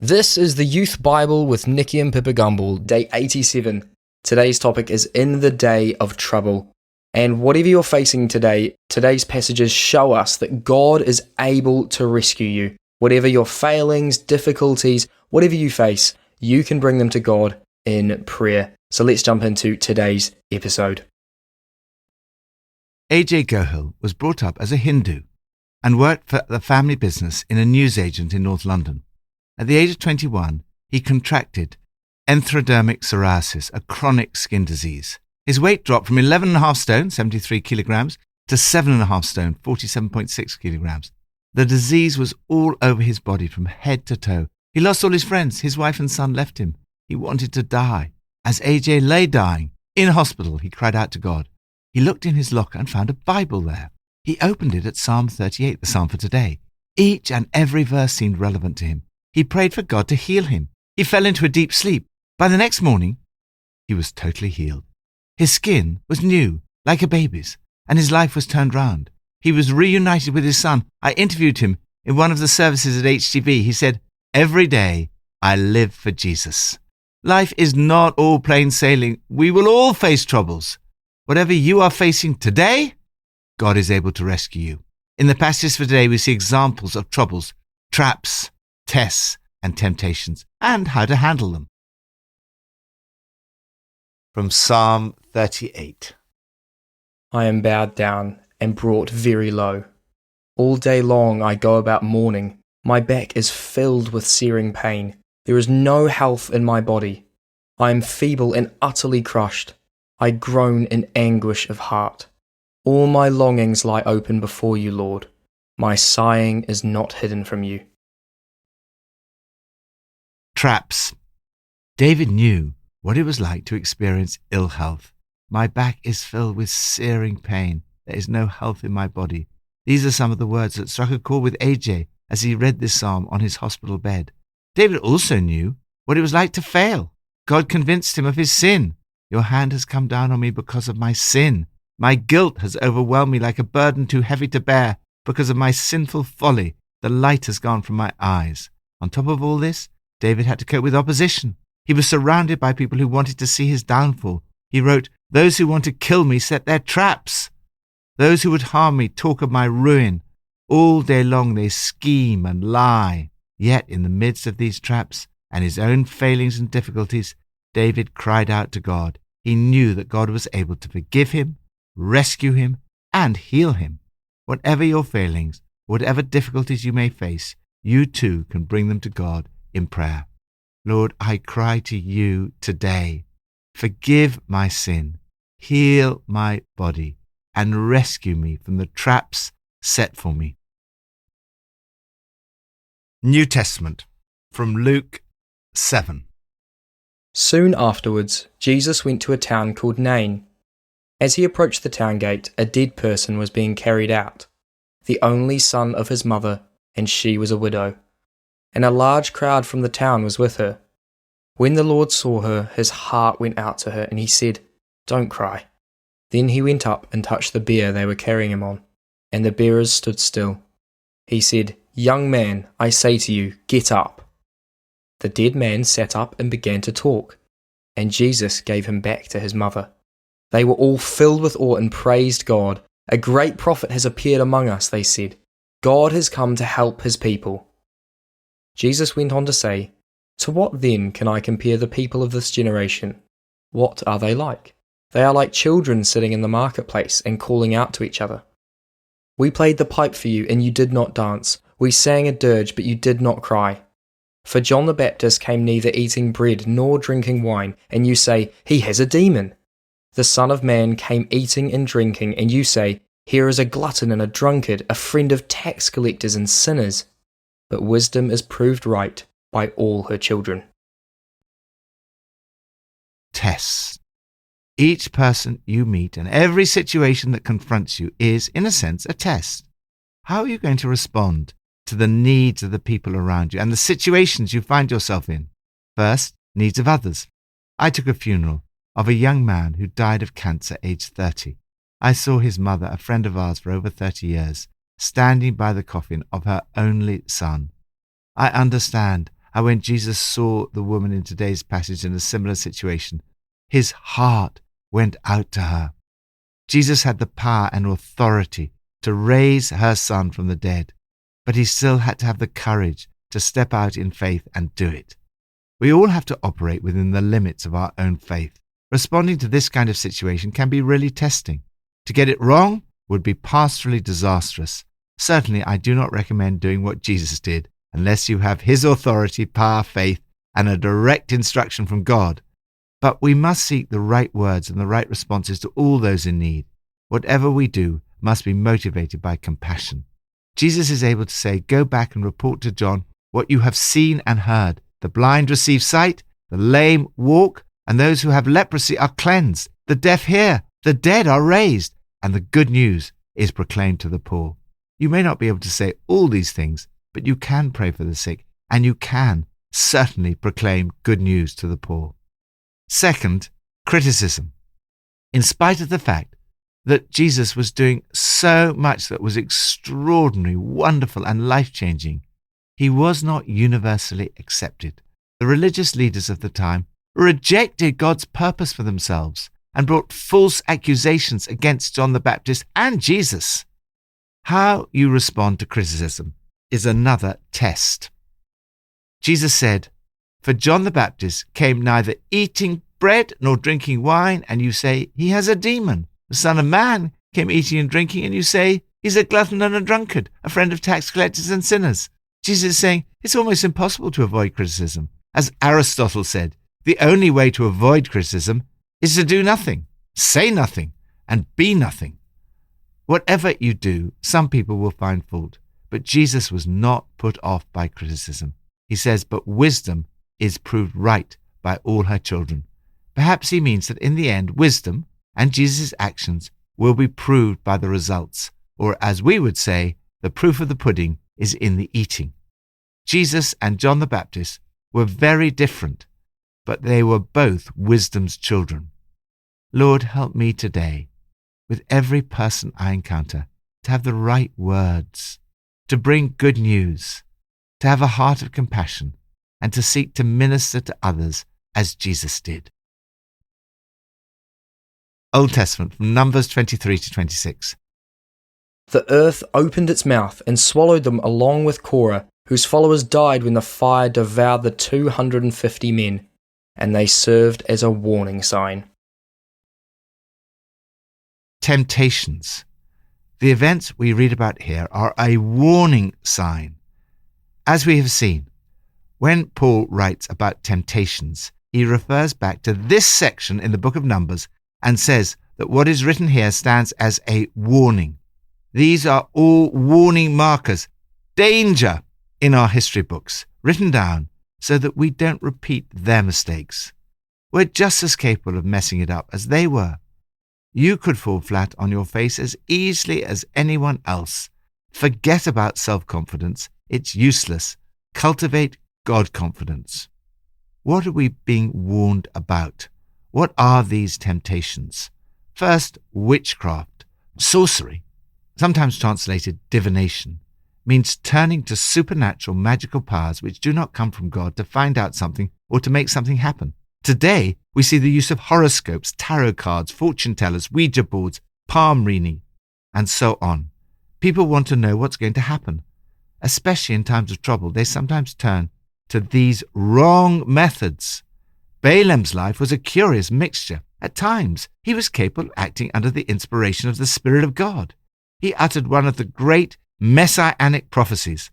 This is the Youth Bible with Nicky and Pippa Gumbel, day 87. Today's topic is In the Day of Trouble. And whatever you're facing today, today's passages show us that God is able to rescue you. Whatever your failings, difficulties, whatever you face, you can bring them to God in prayer. So let's jump into today's episode. A.J. Gohil was brought up as a Hindu and worked for the family business in a newsagent in North London. At the age of 21, he contracted erythrodermic psoriasis, a chronic skin disease. His weight dropped from 11.5 stone, 73 kilograms, to 7.5 stone, 47.6 kilograms. The disease was all over his body from head to toe. He lost all his friends. His wife and son left him. He wanted to die. As AJ lay dying in hospital, he cried out to God. He looked in his locker and found a Bible there. He opened it at Psalm 38, the psalm for today. Each and every verse seemed relevant to him. He prayed for God to heal him. He fell into a deep sleep. By the next morning, he was totally healed. His skin was new, like a baby's, and his life was turned round. He was reunited with his son. I interviewed him in one of the services at HTB. He said, "Every day I live for Jesus." Life is not all plain sailing. We will all face troubles. Whatever you are facing today, God is able to rescue you. In the passage for today, we see examples of troubles, traps, tests, and temptations, and how to handle them. From Psalm 38. I am bowed down and brought very low. All day long I go about mourning. My back is filled with searing pain. There is no health in my body. I am feeble and utterly crushed. I groan in anguish of heart. All my longings lie open before you, Lord. My sighing is not hidden from you. Traps. David knew what it was like to experience ill health. My back is filled with searing pain. There is no health in my body. These are some of the words that struck a chord with AJ as he read this psalm on his hospital bed. David also knew what it was like to fail. God convinced him of his sin. Your hand has come down on me because of my sin. My guilt has overwhelmed me like a burden too heavy to bear. Because of my sinful folly, the light has gone from my eyes. On top of all this, David had to cope with opposition. He was surrounded by people who wanted to see his downfall. He wrote, "Those who want to kill me set their traps. Those who would harm me talk of my ruin. All day long they scheme and lie." Yet in the midst of these traps and his own failings and difficulties, David cried out to God. He knew that God was able to forgive him, rescue him, and heal him. Whatever your failings, whatever difficulties you may face, you too can bring them to God in prayer. Lord, I cry to you today. Forgive my sin, heal my body, and rescue me from the traps set for me. New Testament, from Luke 7. Soon afterwards, Jesus went to a town called Nain. As he approached the town gate, a dead person was being carried out, the only son of his mother, and she was a widow. And a large crowd from the town was with her. When the Lord saw her, his heart went out to her, and he said, "Don't cry." Then he went up and touched the bier they were carrying him on, and the bearers stood still. He said, "Young man, I say to you, get up." The dead man sat up and began to talk, and Jesus gave him back to his mother. They were all filled with awe and praised God. "A great prophet has appeared among us," they said. "God has come to help his people." Jesus went on to say, "To what then can I compare the people of this generation? What are they like? They are like children sitting in the marketplace and calling out to each other. We played the pipe for you, and you did not dance. We sang a dirge, but you did not cry. For John the Baptist came neither eating bread nor drinking wine, and you say, 'He has a demon.' The Son of Man came eating and drinking, and you say, 'Here is a glutton and a drunkard, a friend of tax collectors and sinners.' But wisdom is proved right by all her children." Tests. Each person you meet and every situation that confronts you is, in a sense, a test. How are you going to respond to the needs of the people around you and the situations you find yourself in? First, needs of others. I took a funeral of a young man who died of cancer aged 30. I saw his mother, a friend of ours for over 30 years, standing by the coffin of her only son. I understand how when Jesus saw the woman in today's passage in a similar situation, his heart went out to her. Jesus had the power and authority to raise her son from the dead, but he still had to have the courage to step out in faith and do it. We all have to operate within the limits of our own faith. Responding to this kind of situation can be really testing. To get it wrong would be pastorally disastrous. Certainly, I do not recommend doing what Jesus did unless you have his authority, power, faith, and a direct instruction from God. But we must seek the right words and the right responses to all those in need. Whatever we do must be motivated by compassion. Jesus is able to say, "Go back and report to John what you have seen and heard. The blind receive sight, the lame walk, and those who have leprosy are cleansed. The deaf hear, the dead are raised, and the good news is proclaimed to the poor." You may not be able to say all these things, but you can pray for the sick, and you can certainly proclaim good news to the poor. Second, criticism. In spite of the fact that Jesus was doing so much that was extraordinary, wonderful, and life-changing, he was not universally accepted. The religious leaders of the time rejected God's purpose for themselves and brought false accusations against John the Baptist and Jesus. How you respond to criticism is another test. Jesus said, "For John the Baptist came neither eating bread nor drinking wine, and you say, he has a demon. The Son of Man came eating and drinking, and you say, he's a glutton and a drunkard, a friend of tax collectors and sinners." Jesus is saying it's almost impossible to avoid criticism. As Aristotle said, the only way to avoid criticism is to do nothing, say nothing, and be nothing. Whatever you do, some people will find fault, but Jesus was not put off by criticism. He says, "But wisdom is proved right by all her children." Perhaps he means that in the end, wisdom and Jesus' actions will be proved by the results, or as we would say, the proof of the pudding is in the eating. Jesus and John the Baptist were very different, but they were both wisdom's children. Lord, help me today, with every person I encounter, to have the right words, to bring good news, to have a heart of compassion, and to seek to minister to others as Jesus did. Old Testament, from Numbers 23 to 26. The earth opened its mouth and swallowed them along with Korah, whose followers died when the fire devoured the 250 men, and they served as a warning sign. Temptations. The events we read about here are a warning sign. As we have seen, when Paul writes about temptations, he refers back to this section in the book of Numbers and says that what is written here stands as a warning. These are all warning markers, danger, in our history books, written down so that we don't repeat their mistakes. We're just as capable of messing it up as they were. You could fall flat on your face as easily as anyone else. Forget about self-confidence. It's useless. Cultivate God-confidence. What are we being warned about? What are these temptations? First, witchcraft, sorcery, sometimes translated divination, means turning to supernatural magical powers which do not come from God to find out something or to make something happen. Today, we see the use of horoscopes, tarot cards, fortune tellers, Ouija boards, palm reading, and so on. People want to know what's going to happen. Especially in times of trouble, they sometimes turn to these wrong methods. Balaam's life was a curious mixture. At times, he was capable of acting under the inspiration of the Spirit of God. He uttered one of the great messianic prophecies.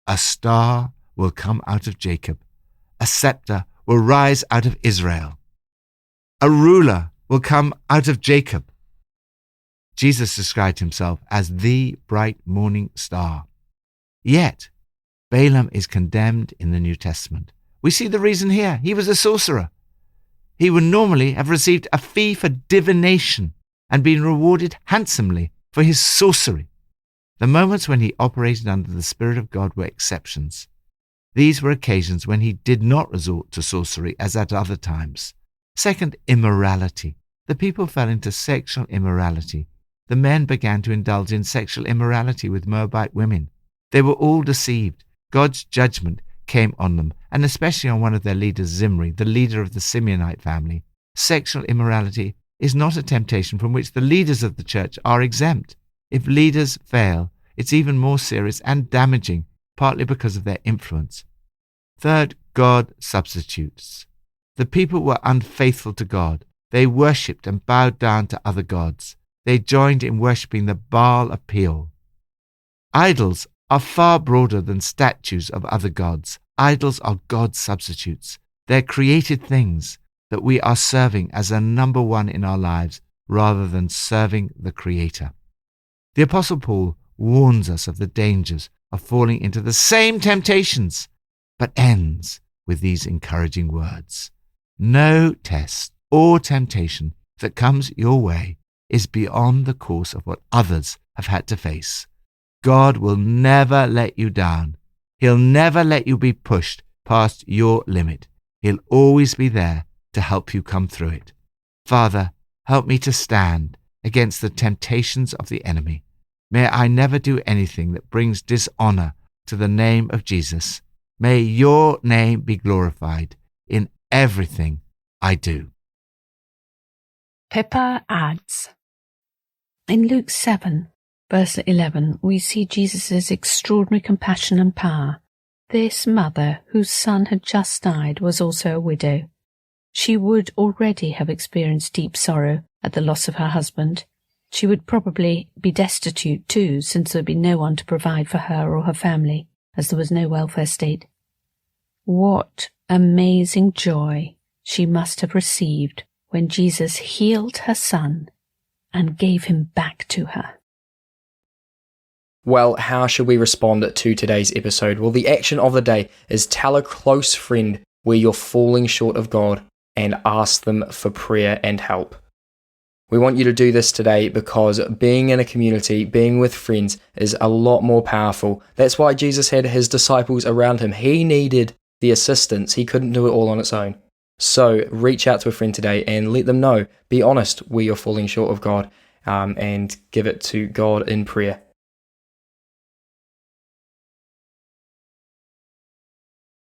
A star will come out of Jacob. A scepter will rise out of Israel. A ruler will come out of Jacob. Jesus described himself as the bright morning star. Yet, Balaam is condemned in the New Testament. We see the reason here. He was a sorcerer. He would normally have received a fee for divination and been rewarded handsomely for his sorcery. The moments when he operated under the Spirit of God were exceptions. These were occasions when he did not resort to sorcery as at other times. Second, immorality. The people fell into sexual immorality. The men began to indulge in sexual immorality with Moabite women. They were all deceived. God's judgment came on them, and especially on one of their leaders, Zimri, the leader of the Simeonite family. Sexual immorality is not a temptation from which the leaders of the church are exempt. If leaders fail, it's even more serious and damaging, partly because of their influence. Third, God substitutes. The people were unfaithful to God. They worshipped and bowed down to other gods. They joined in worshipping the Baal of Peor. Idols are far broader than statues of other gods. Idols are God's substitutes. They're created things that we are serving as a number one in our lives rather than serving the Creator. The Apostle Paul warns us of the dangers of falling into the same temptations, but ends with these encouraging words. No test or temptation that comes your way is beyond the course of what others have had to face. God will never let you down. He'll never let you be pushed past your limit. He'll always be there to help you come through it. Father, help me to stand against the temptations of the enemy. May I never do anything that brings dishonor to the name of Jesus. May your name be glorified in everything I do. Pippa adds, in Luke 7, verse 11, we see Jesus' extraordinary compassion and power. This mother, whose son had just died, was also a widow. She would already have experienced deep sorrow at the loss of her husband. She would probably be destitute too, since there would be no one to provide for her or her family, as there was no welfare state. What amazing joy she must have received when Jesus healed her son and gave him back to her. Well, how should we respond to today's episode? Well, the action of the day is tell a close friend where you're falling short of God and ask them for prayer and help. We want you to do this today because being in a community, being with friends is a lot more powerful. That's why Jesus had his disciples around him. He needed the assistance. He couldn't do it all on its own. So reach out to a friend today and let them know. Be honest where you're falling short of God and give it to God in prayer.